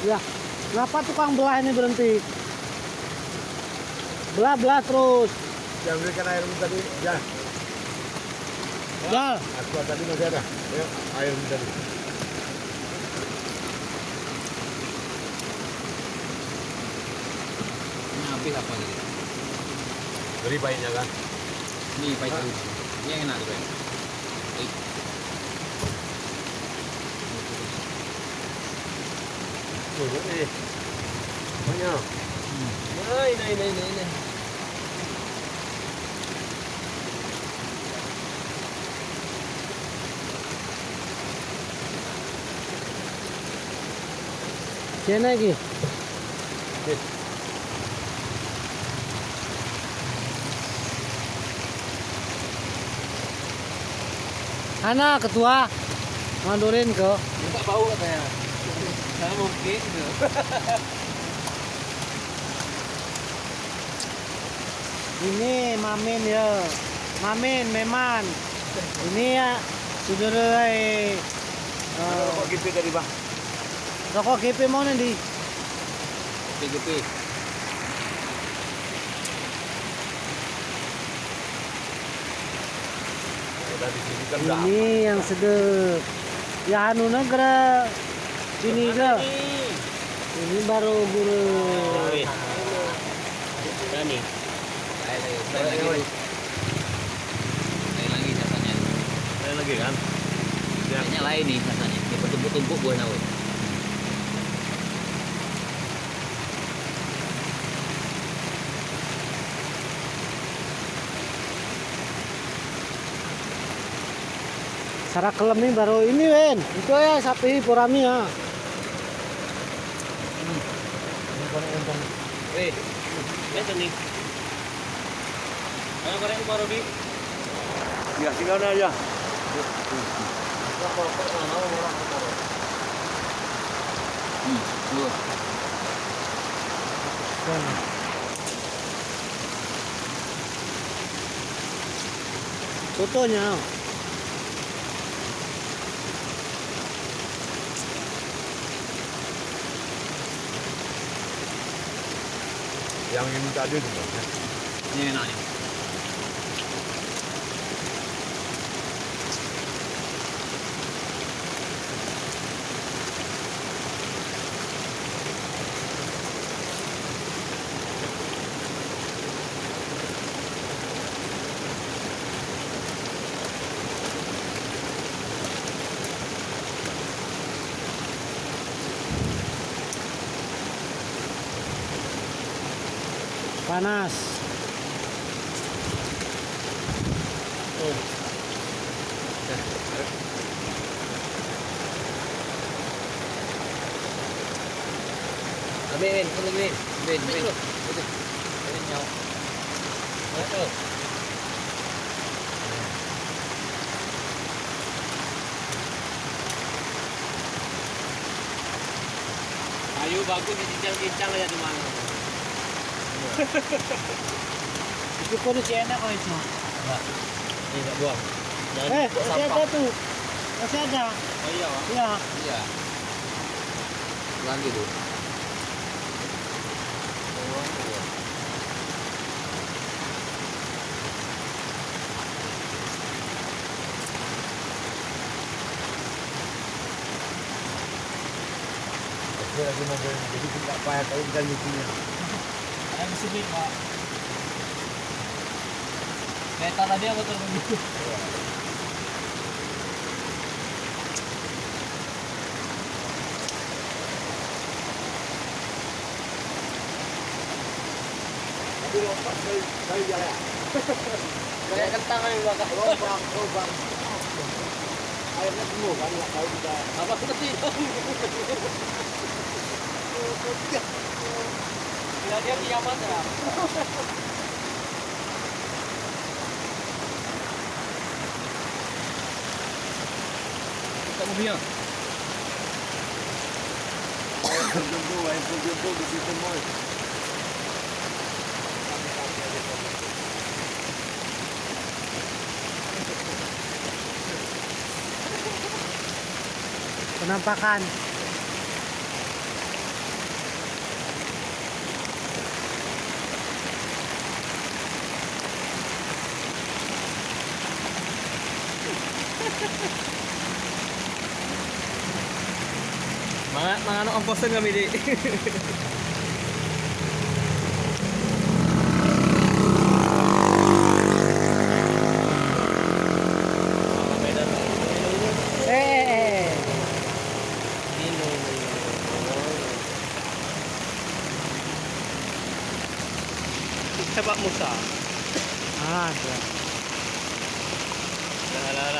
Ya, kenapa tukang belah ini berhenti? Belah terus. Yang berikan air tadi, ya. Gal. Aqua tadi masih ada. Ya, air tadi. Ini habis apa gitu? Beri pahitnya kan? Ini pahit dulu. Ini yang enak tuh, Pak. Eh. Banyak. Ini. Sini lagi. Ana ketua mandurin ke. Enggak bau katanya. Saya mungkin gitu. Ini Mamin ya. Mamin, Meman. Ini ya saudara Kok gitu tadi, Bang? rokok GP mau nanti. PGP. Udah di sini kan udah. Ini yang sedep. Ya anu negara sini lah. Ini baru guru. Lain lagi. Lain lagi rasanya. Lain lagi kan? Ya. Kayaknya lain nih rasanya. Dia bertumpuk-tumpuk buah nawe. Sarah kelem ini baru ini Wen. Itu ya sapi purami ya. Weh, itu nih. Ayo goreng baru di. Ya, tinggal aja. Dua. Sotonya. Yang ini tadi tuh. Ini enak nih. Panas. Amin, tunggu Min. Min. Ini nyawa. Ayo. Ayo bagus dicincang-cincang aja di mana. Itu kode si enak kok itu. Enggak. Ini enggak buang. Masih ada tuh. Masih ada. Oh iya, Pak. Iya. Iya. Lagi tuh. Aku lagi mau beli, jadi tidak payah tahu kan nyucinya. Ada di sini, Pak. Kereta tadi apa tuh begitu? Tapi lompat dari jalan. Kayak kentang aja belakang. Lubang. Airnya penuh kan, nggak tahu kita. Apa sih? Bila dia kiamat ya. Kita mau biar. Air terjumpa di situ semua. Penampakan. Mga ano ang posto kami di. Eh. Coba Musa. Ah, siya.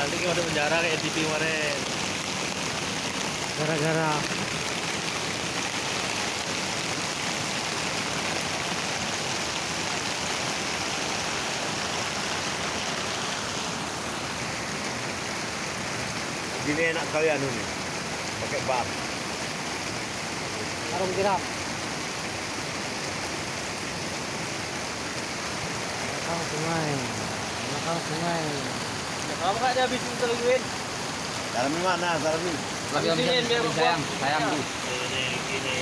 Nanti kita masuk penjara kayak TV kemarin. Gara-gara Gini enak kali anu nih. Pakai bar. karung kirap. Nakang sungai. Nakang sungai. Kamu kak dia habis terlaluin. Dalam mana? Dalam ini. Lagi sayang tuh. Ini.